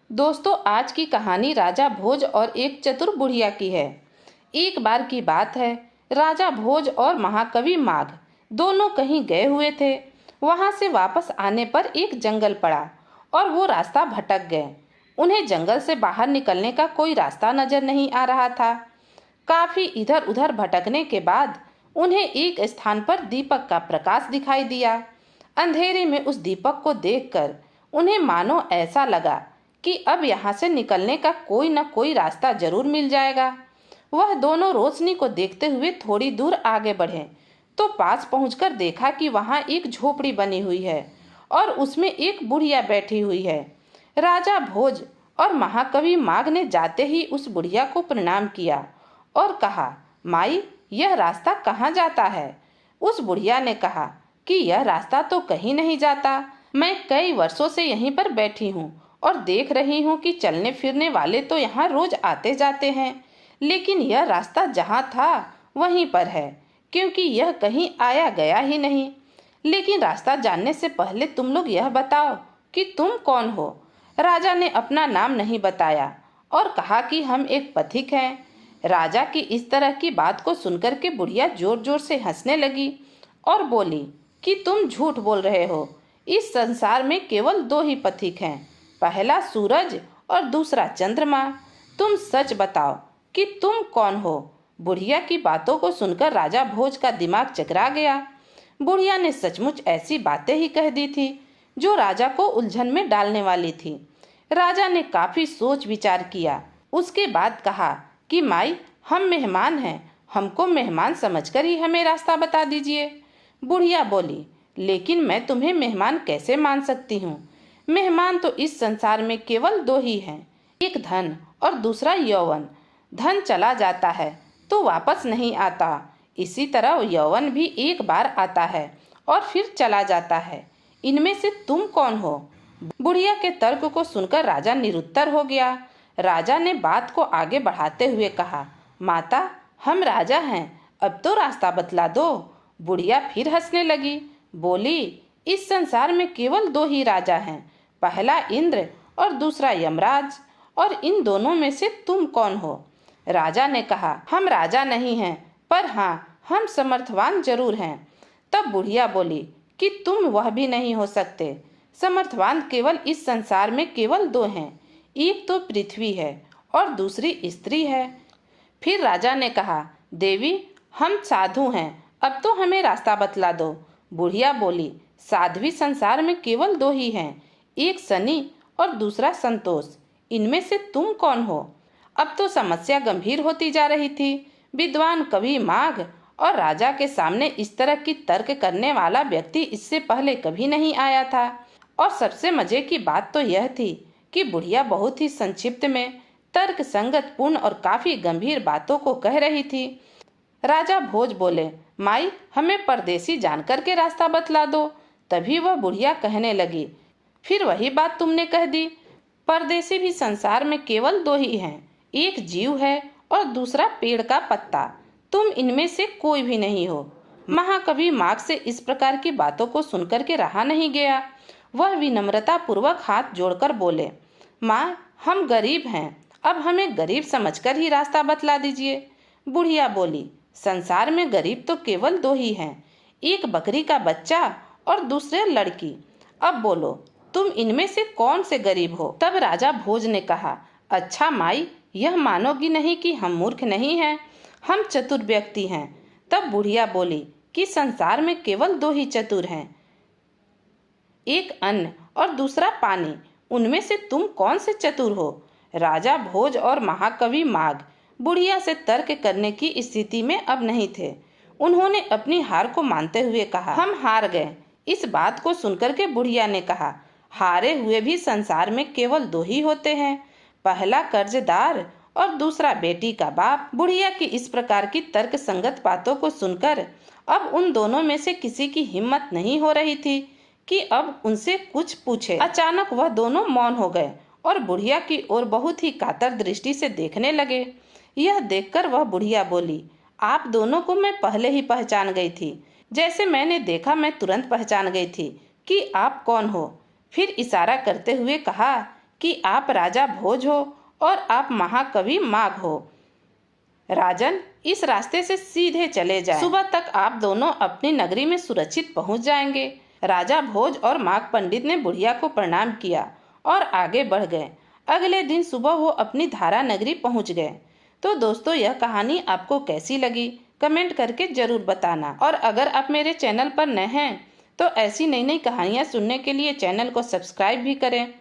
दोस्तों, आज की कहानी राजा भोज और एक चतुर बुढ़िया की है। एक बार की बात है, राजा भोज और महाकवि माघ दोनों कहीं गए हुए थे। वहां से वापस आने पर एक जंगल पड़ा और वो रास्ता भटक गए। उन्हें जंगल से बाहर निकलने का कोई रास्ता नजर नहीं आ रहा था। काफी इधर उधर भटकने के बाद उन्हें एक स्थान पर दीपक का प्रकाश दिखाई दिया। अंधेरे में उस दीपक को देखकर उन्हें मानो ऐसा लगा कि अब यहाँ से निकलने का कोई न कोई रास्ता जरूर मिल जाएगा। वह दोनों रोशनी को देखते हुए थोड़ी दूर आगे बढ़े तो पास पहुंचकर देखा कि वहाँ एक झोपड़ी बनी हुई है और उसमें एक बुढ़िया बैठी हुई है। राजा भोज और महाकवि माघ ने जाते ही उस बुढ़िया को प्रणाम किया और कहा, माई, यह रास्ता कहाँ जाता है? उस बुढ़िया ने कहा कि यह रास्ता तो कहीं नहीं जाता। मैं कई वर्षों से यहीं पर बैठी हूँ और देख रही हूँ कि चलने फिरने वाले तो यहाँ रोज आते जाते हैं, लेकिन यह रास्ता जहाँ था वहीं पर है, क्योंकि यह कहीं आया गया ही नहीं। लेकिन रास्ता जानने से पहले तुम लोग यह बताओ कि तुम कौन हो? राजा ने अपना नाम नहीं बताया और कहा कि हम एक पथिक हैं। राजा की इस तरह की बात को सुनकर के बुढ़िया जोर जोर से हंसने लगी और बोली कि तुम झूठ बोल रहे हो। इस संसार में केवल दो ही पथिक हैं, पहला सूरज और दूसरा चंद्रमा। तुम सच बताओ कि तुम कौन हो? बुढ़िया की बातों को सुनकर राजा भोज का दिमाग चकरा गया। बुढ़िया ने सचमुच ऐसी बातें ही कह दी थी जो राजा को उलझन में डालने वाली थी। राजा ने काफी सोच विचार किया। उसके बाद कहा कि माई, हम मेहमान हैं, हमको मेहमान समझकर ही हमें रास्ता बता दीजिए। बुढ़िया बोली, लेकिन मैं तुम्हें मेहमान कैसे मान सकती हूँ? मेहमान तो इस संसार में केवल दो ही हैं, एक धन और दूसरा यौवन। धन चला जाता है तो वापस नहीं आता, इसी तरह यौवन भी एक बार आता है और फिर चला जाता है। इनमें से तुम कौन हो? बुढ़िया के तर्क को सुनकर राजा निरुत्तर हो गया। राजा ने बात को आगे बढ़ाते हुए कहा, माता, हम राजा हैं, अब तो रास्ता बतला दो। बुढ़िया फिर हंसने लगी, बोली, इस संसार में केवल दो ही राजा हैं, पहला इंद्र और दूसरा यमराज, और इन दोनों में से तुम कौन हो? राजा ने कहा, हम राजा नहीं हैं, पर हाँ, हम समर्थवान जरूर हैं। तब बुढ़िया बोली कि तुम वह भी नहीं हो सकते। समर्थवान केवल इस संसार में केवल दो हैं, एक तो पृथ्वी है और दूसरी स्त्री है। फिर राजा ने कहा, देवी, हम साधु हैं, अब तो हमें रास्ता बतला दो। बुढ़िया बोली, साध्वी संसार में केवल दो ही हैं, एक शनि और दूसरा संतोष। इनमें से तुम कौन हो? अब तो समस्या गंभीर होती जा रही थी। विद्वान कवि माघ और राजा के सामने इस तरह की तर्क करने वाला व्यक्ति इससे पहले कभी नहीं आया था। और सबसे मजे की बात तो यह थी कि बुढ़िया बहुत ही संक्षिप्त में तर्क संगत पूर्ण और काफी गंभीर बातों को कह रही थी। राजा भोज बोले, माई, हमें परदेसी जानकर के रास्ता बतला दो। तभी वह बुढ़िया कहने लगी, फिर वही बात तुमने कह दी। परदेसी भी संसार में केवल दो ही हैं, एक जीव है और दूसरा पेड़ का पत्ता। तुम इनमें से कोई भी नहीं हो। महाकवि माघ से इस प्रकार की बातों को सुनकर के रहा नहीं गया। वह विनम्रता पूर्वक हाथ जोड़कर बोले, माँ, हम गरीब हैं, अब हमें गरीब समझकर ही रास्ता बतला दीजिए। बुढ़िया बोली, संसार में गरीब तो केवल दो ही हैं, एक बकरी का बच्चा और दूसरे लड़की। अब बोलो, तुम इनमें से कौन से गरीब हो? तब राजा भोज ने कहा, अच्छा माई, यह मानोगी नहीं कि हम मूर्ख नहीं हैं, हम चतुर व्यक्ति हैं। तब बुढ़िया बोली कि संसार में केवल दो ही चतुर हैं, एक अन्न और दूसरा पानी। उनमें से तुम कौन से चतुर हो? राजा भोज और महाकवि माघ बुढ़िया से तर्क करने की स्थिति में अब नहीं थे। उन्होंने अपनी हार को मानते हुए कहा, हम हार गए। इस बात को सुनकर के बुढ़िया ने कहा, हारे हुए भी संसार में केवल दो ही होते हैं, पहला कर्जदार और दूसरा बेटी का बाप। बुढ़िया की इस प्रकार की तर्क संगत बातों को सुनकर अब उन दोनों में से किसी की हिम्मत नहीं हो रही थी कि अब उनसे कुछ पूछे। अचानक वह दोनों मौन हो गए और बुढ़िया की ओर बहुत ही कातर दृष्टि से देखने लगे। यह देखकर वह बुढ़िया बोली, आप दोनों को मैं पहले ही पहचान गई थी। जैसे मैंने देखा मैं तुरंत पहचान गई थी कि आप कौन हो। फिर इशारा करते हुए कहा कि आप राजा भोज हो और आप महाकवि माघ हो। राजन, इस रास्ते से सीधे चले जाएं। सुबह तक आप दोनों अपनी नगरी में सुरक्षित पहुंच जाएंगे। राजा भोज और माघ पंडित ने बुढ़िया को प्रणाम किया और आगे बढ़ गए। अगले दिन सुबह वो अपनी धारा नगरी पहुंच गए। तो दोस्तों, यह कहानी आपको कैसी लगी कमेंट करके जरूर बताना। और अगर आप मेरे चैनल पर नए हैं तो ऐसी नई नई कहानियाँ सुनने के लिए चैनल को सब्सक्राइब भी करें।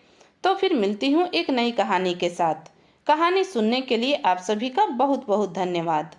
तो फिर मिलती हूँ एक नई कहानी के साथ। कहानी सुनने के लिए आप सभी का बहुत बहुत धन्यवाद।